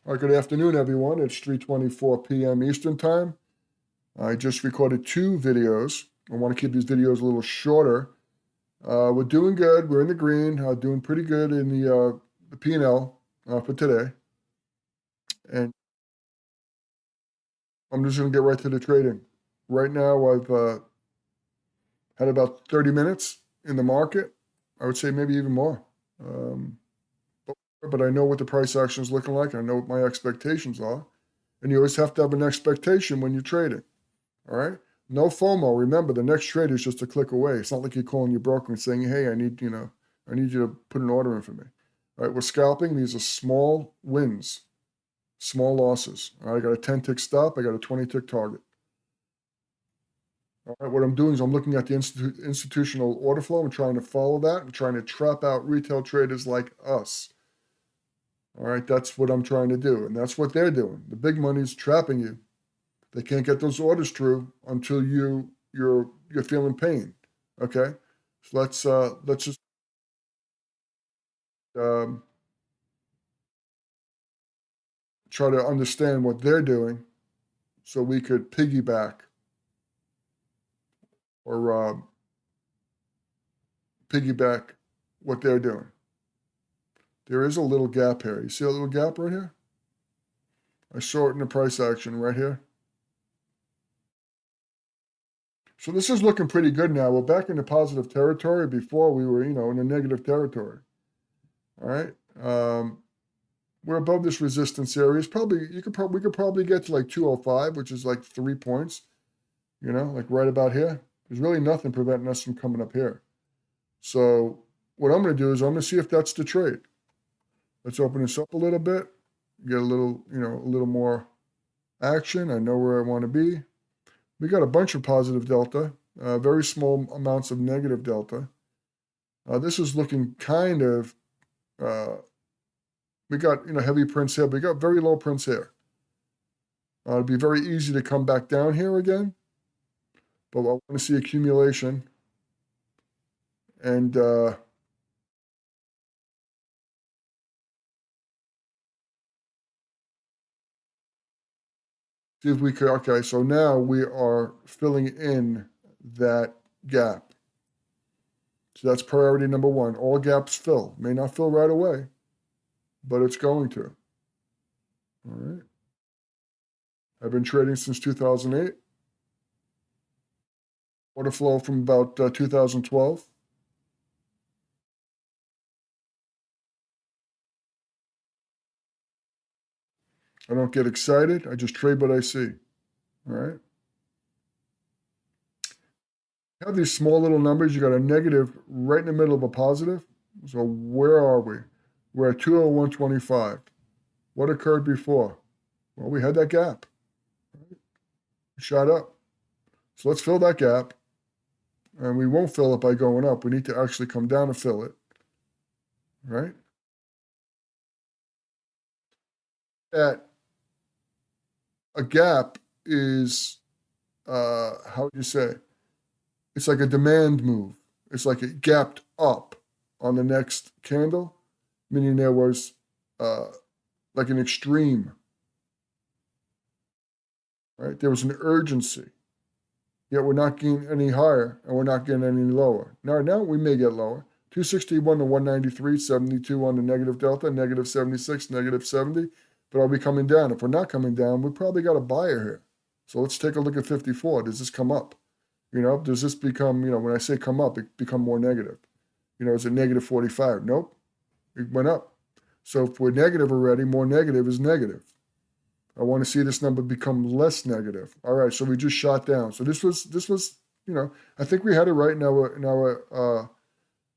All right, good afternoon, everyone. It's 3:24 p.m. Eastern Time. I just recorded 2 videos. I want to keep these videos a little shorter. We're doing good. We're in the green. Doing pretty good in the P&L for today. And I'm just going to get right to the trading. Right now, I've had about 30 minutes in the market. I would say maybe even more. Um, but I know what the price action is looking like. I know what my expectations are. And you always have to have an expectation when you're trading. All right. No FOMO. Remember, the next trade is just a click away. It's not like you're calling your broker and saying, "Hey, I need you to put an order in for me." All right. We're scalping. These are small wins, small losses. All right. I got a 10-tick stop. I got a 20-tick target. All right. What I'm doing is I'm looking at the institutional order flow. I'm trying to follow that. I'm trying to trap out retail traders like us. All right. That's what I'm trying to do, and that's what they're doing. The big money's trapping you. They can't get those orders through until you're feeling pain. Okay, so let's just um, try to understand what they're doing, so we could piggyback or piggyback what they're doing. There is a little gap here. You see a little gap right here? I saw it in the price action right here. So this is looking pretty good now. We're back into positive territory. Before we were, in the negative territory. All right. We're above this resistance area. We could probably get to like 205, which is like 3 points. Like right about here. There's really nothing preventing us from coming up here. So what I'm going to do is I'm going to see if that's the trade. Let's open this up a little bit, get a little more action. I know where I want to be. We got a bunch of positive delta, very small amounts of negative delta. This is looking kind of, we got, heavy prints here, but we got very low prints here. It'd be very easy to come back down here again, but I want to see accumulation. And see if we could, okay, so now we are filling in that gap. So that's priority number 1. All gaps fill. May not fill right away, but it's going to. All right. I've been trading since 2008. Order flow from about 2012. I don't get excited. I just trade what I see. All right. You have these small little numbers. You got a negative right in the middle of a positive. So where are we? We're at 201.25. What occurred before? Well, we had that gap. Right? Shot up. So let's fill that gap. And we won't fill it by going up. We need to actually come down and fill it. Right? At a gap is, how would you say? It's like a demand move. It's like it gapped up on the next candle, meaning there was like an extreme, right? There was an urgency. Yet we're not getting any higher and we're not getting any lower. Now we may get lower. 261 to 193, 72 on the negative delta, negative 76, negative 70. But are we coming down? If we're not coming down, we probably got a buyer here. So let's take a look at 54. Does this come up? Does this become, when I say come up, it become more negative? Is it negative 45? Nope. It went up. So if we're negative already, more negative is negative. I want to see this number become less negative. All right, so we just shot down. So this was, I think we had it right in our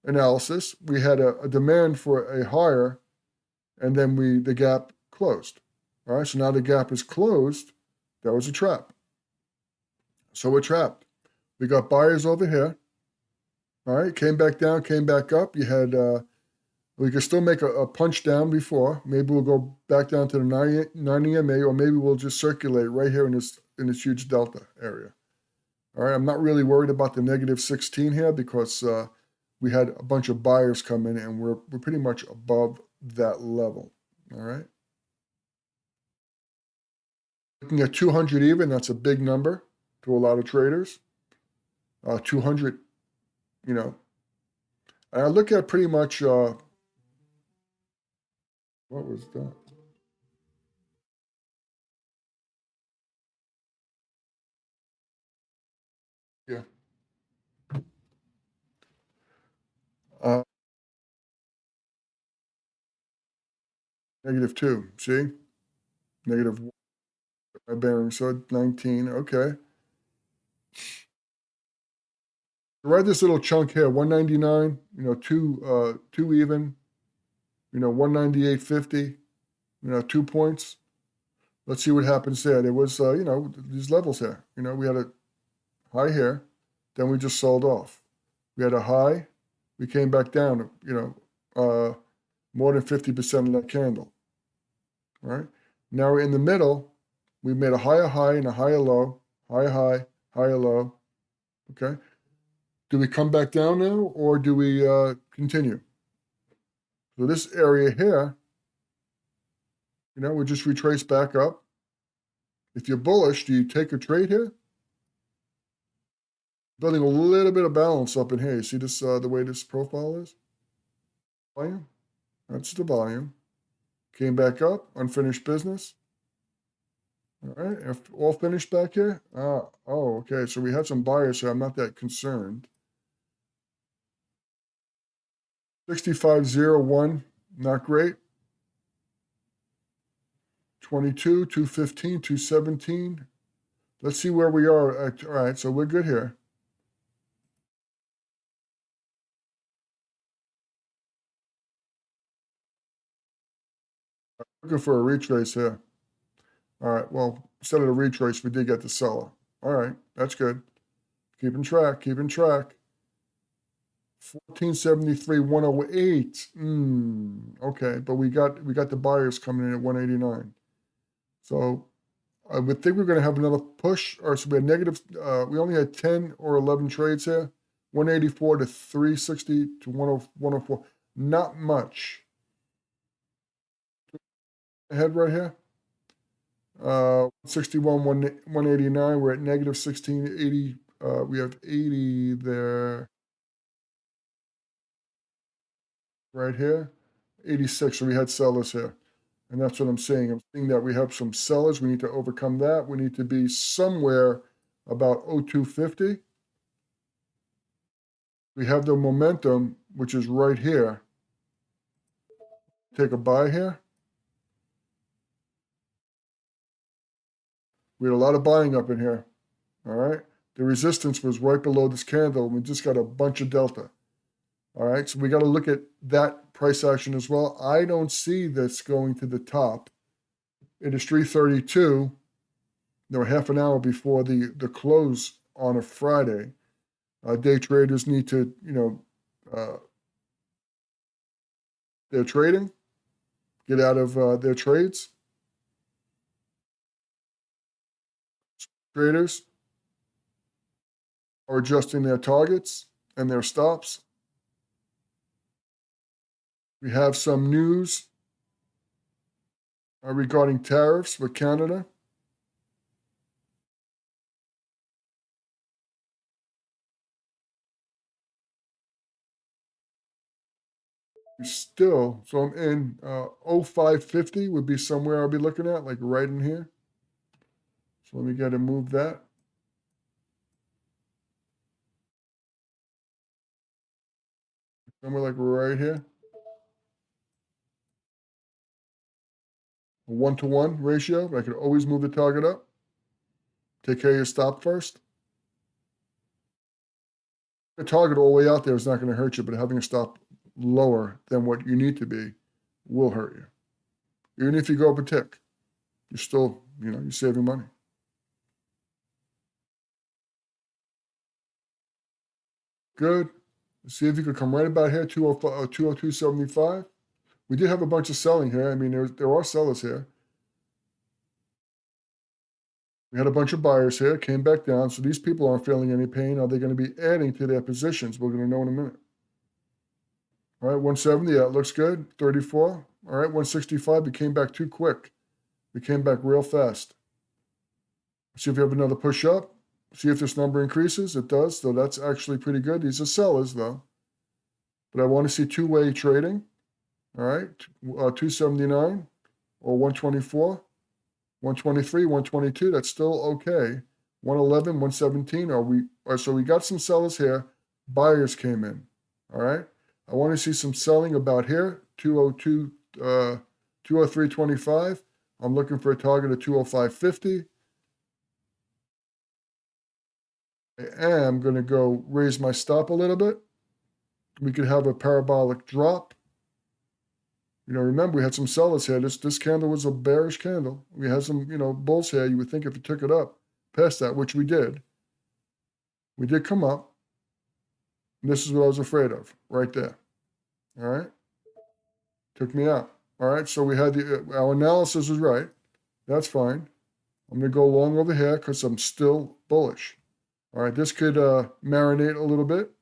analysis. We had a demand for a higher, and then the gap closed. All right, so now the gap is closed. That was a trap. So we're trapped. We got buyers over here. All right, came back down, came back up. You had, we could still make a punch down before. Maybe we'll go back down to the 90 EMA, or maybe we'll just circulate right here in this huge delta area. All right, I'm not really worried about the negative 16 here because we had a bunch of buyers come in and we're pretty much above that level. All right. looking at 200 even. That's a big number to a lot of traders. 200, you know. And I look at pretty much, what was that? Yeah. -2, see? Negative bearing, so 19, okay. Right, this little chunk here, 199, two even, 198.50, 2 points. Let's see what happens there. There was, these levels here. We had a high here, then we just sold off. We had a high, we came back down, more than 50% of that candle. All right. Now we're in the middle. We made a higher high and a higher low, higher high, higher low. Okay. Do we come back down now or do we continue? So this area here, we just retrace back up. If you're bullish, do you take a trade here? Building a little bit of balance up in here. You see this, the way this profile is? Volume. That's the volume. Came back up, unfinished business. All right, all finished back here? Okay, so we had some buyers here. I'm not that concerned. 65.01, not great. 22, 215, 217. Let's see where we are. All right, so we're good here. Looking for a retrace here. All right, well, instead of the retrace, we did get the seller. All right, that's good. Keeping track, keeping track. 1473, 108. Okay, but we got the buyers coming in at 189. So I would think we're going to have another push, or so we had negative. We only had 10 or 11 trades here. 184 to 360 to 104. Not much. Ahead right here. 61, 189. We're at negative 1680. We have 80 there. Right here. 86. So we had sellers here. And that's what I'm saying. I'm seeing that we have some sellers. We need to overcome that. We need to be somewhere about 0250. We have the momentum, which is right here. Take a buy here. We had a lot of buying up in here. All right. The resistance was right below this candle. We just got a bunch of delta. All right. So we got to look at that price action as well. I don't see this going to the top. It is 332. Half an hour before the close on a Friday. Day traders need to, they're trading, get out of their trades. Traders are adjusting their targets and their stops. We have some news regarding tariffs with Canada. Still, so I'm in 0550 would be somewhere I'll be looking at, like right in here. So let me get to move that. Somewhere like right here. A 1-to-1 ratio. I could always move the target up. Take care of your stop first. The target all the way out there is not going to hurt you, but having a stop lower than what you need to be will hurt you. Even if you go up a tick, you're still, you're saving money. Good. Let's see if you could come right about here, 202.75. We did have a bunch of selling here. I mean, there are sellers here. We had a bunch of buyers here, came back down. So these people aren't feeling any pain. Are they going to be adding to their positions? We're going to know in a minute. All right, 170, yeah, it looks good. 34. All right, 165, we came back too quick. We came back real fast. See if you have another push up. See if this number increases. It does, so that's actually pretty good. These are sellers, though. But I want to see two-way trading. All right, 279 or 124, 123, 122. That's still okay. 111, 117. So we got some sellers here. Buyers came in. All right. I want to see some selling about here. 202, 203.25. I'm looking for a target of 205.50. I am going to go raise my stop a little bit. We could have a parabolic drop. Remember, we had some sellers here. This candle was a bearish candle. We had some, bulls here. You would think if you took it up past that, which we did come up. And this is what I was afraid of right there. All right. Took me out. All right. So we had our analysis was right. That's fine. I'm going to go long over here because I'm still bullish. All right. This could marinate a little bit.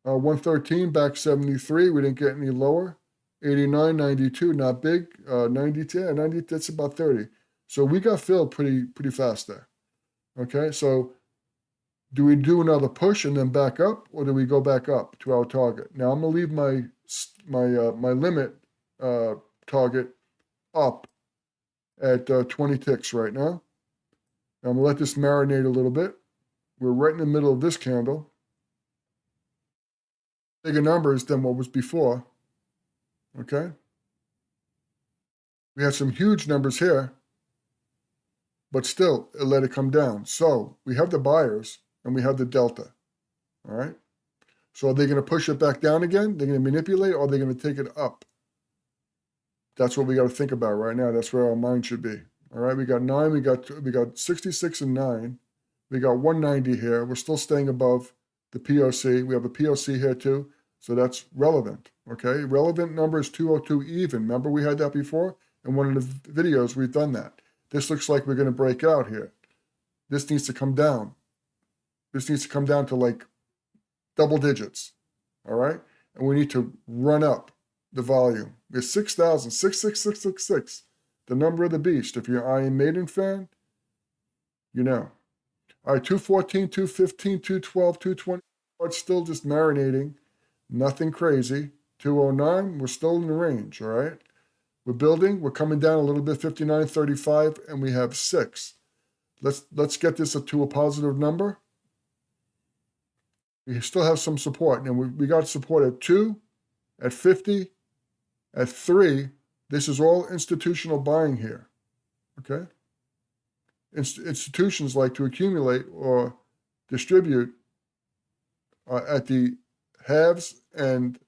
113 back 73. We didn't get any lower. 89, 92, not big. 90, 90, that's about 30. So we got filled pretty fast there. Okay, so do we do another push and then back up, or do we go back up to our target? Now I'm gonna leave my limit target up at 20 ticks right now. I'm gonna let this marinate a little bit. We're right in the middle of this candle. Bigger numbers than what was before. Okay. We had some huge numbers here, but still, it let it come down. So we have the buyers and we have the delta. All right. So are they going to push it back down again? They're going to manipulate, or are they going to take it up? That's what we got to think about right now. That's where our mind should be. All right. We got 9. We got 66 and 9. We got 190 here. We're still staying above the POC. We have a POC here too. So that's relevant, okay? Relevant number is 202 even. Remember we had that before? In one of the videos, we've done that. This looks like we're going to break out here. This needs to come down. This needs to come down to like double digits, all right? And we need to run up the volume. It's 6,000, 66666, the number of the beast. If you're an Iron Maiden fan, you know. All right, 214, 215, 212, 220. It's still just marinating. Nothing crazy. 209, we're still in the range, all right? We're building. We're coming down a little bit, 59.35, and we have 6. Let's get this to a positive number. We still have some support. And we got support at 2, at 50, at 3. This is all institutional buying here, okay? Institutions like to accumulate or distribute at the halves and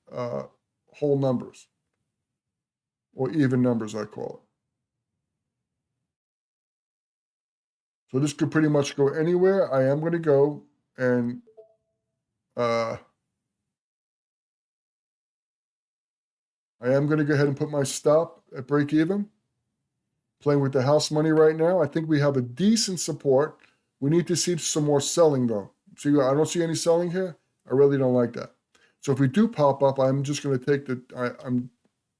whole numbers, or even numbers, I call it. So this could pretty much go anywhere. I am going to go and I am going to go ahead and put my stop at break even. Playing with the house money right now. I think we have a decent support. We need to see some more selling though. See, I don't see any selling here. I really don't like that. So if we do pop up, I'm just going to take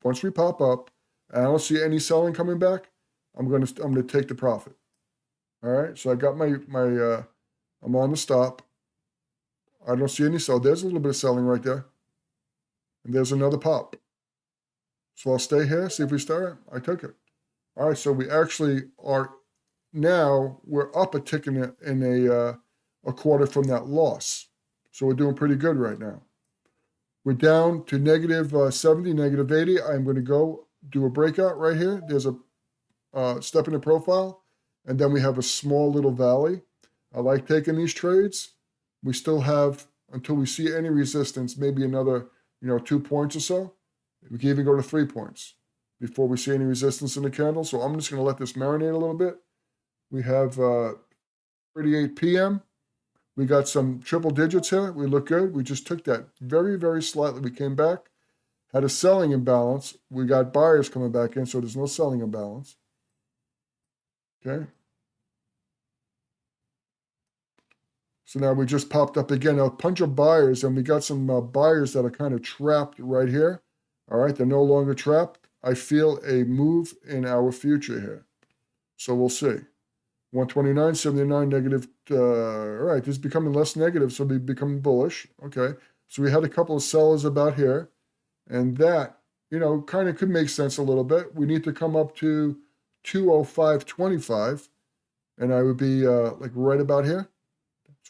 once we pop up, and I don't see any selling coming back, I'm going to take the profit. All right. So I got I'm on the stop. I don't see any sell. There's a little bit of selling right there, and there's another pop. So I'll stay here. See if we start. I took it. All right. So we actually are now. We're up a tick in a quarter from that loss. So we're doing pretty good right now. We're down to negative 70, negative 80. I'm going to go do a breakout right here. There's a step in the profile, and then we have a small little valley. I like taking these trades. We still have, until we see any resistance, maybe another 2 points or so. We can even go to 3 points before we see any resistance in the candle. So I'm just going to let this marinate a little bit. We have 38 p.m. We got some triple digits here. We look good. We just took that very, very slightly. We came back, had a selling imbalance. We got buyers coming back in, so there's no selling imbalance. Okay. So now we just popped up again, a bunch of buyers, and we got some buyers that are kind of trapped right here. All right, they're no longer trapped. I feel a move in our future here. So we'll see. 129.79 negative. All right, this is becoming less negative, so we becoming bullish. Okay, so we had a couple of sellers about here, and that, you know, kind of could make sense a little bit. We need to come up to 205.25, and I would be like right about here,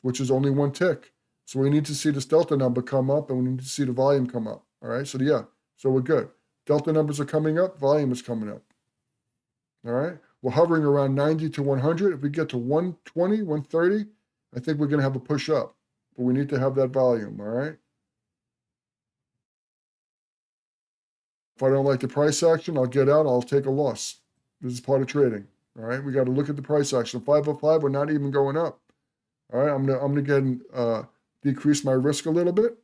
which is only one tick. So we need to see this delta number come up, and we need to see the volume come up. All right, so yeah, so we're good. Delta numbers are coming up, volume is coming up. All right, we're hovering around 90 to 100. If we get to 120, 130, I think we're going to have a push up, but we need to have that volume. All right. If I don't like the price action, I'll get out. I'll take a loss. This is part of trading. All right, we got to look at the price action. 505, we're not even going up. All right, I'm gonna get decrease my risk a little bit.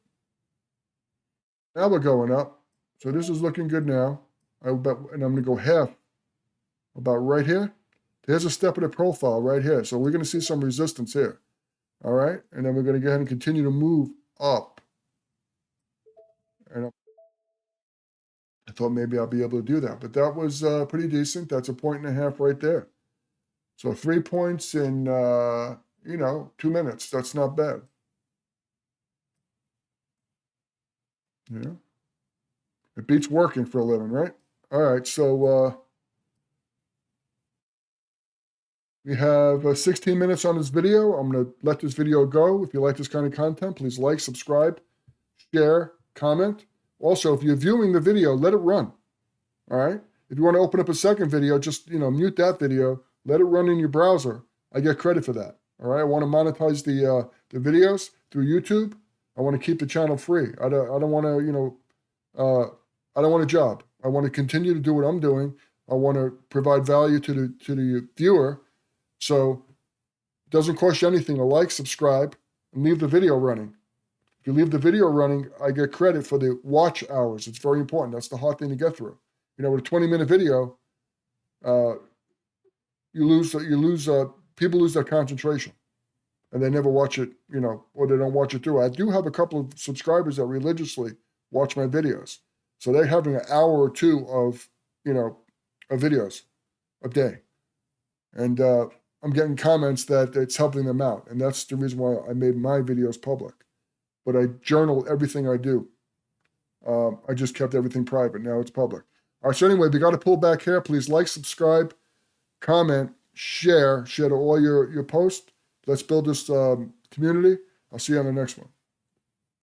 Now we're going up, so this is looking good now. And I'm gonna go half, about right here. There's a step of the profile right here, so we're gonna see some resistance here. All right, and then we're gonna go ahead and continue to move up. And I thought maybe I'll be able to do that, but that was pretty decent. That's a 1.5 right there. So 3 points in 2 minutes. That's not bad. Yeah, it beats working for a living, right? All right, so we have 16 minutes on this video. I'm going to let this video go. If you like this kind of content, please like, subscribe, share, comment. Also, if you're viewing the video, let it run. All right. If you want to open up a second video, just mute that video. Let it run in your browser. I get credit for that. All right. I want to monetize the videos through YouTube. I want to keep the channel free. I don't want to I don't want a job. I want to continue to do what I'm doing. I want to provide value to the viewer. So it doesn't cost you anything to like, subscribe, and leave the video running. If you leave the video running, I get credit for the watch hours. It's very important. That's the hard thing to get through. With a 20-minute video, people lose their concentration, and they never watch it, or they don't watch it through. I do have a couple of subscribers that religiously watch my videos, so they're having an hour or two of videos a day, and I'm getting comments that it's helping them out, and that's the reason why I made my videos public. But I journal everything I do. I just kept everything private. Now it's public. All right, so anyway, we got to pull back here. Please like, subscribe, comment, share to all your posts. Let's build this community. I'll see you on the next one.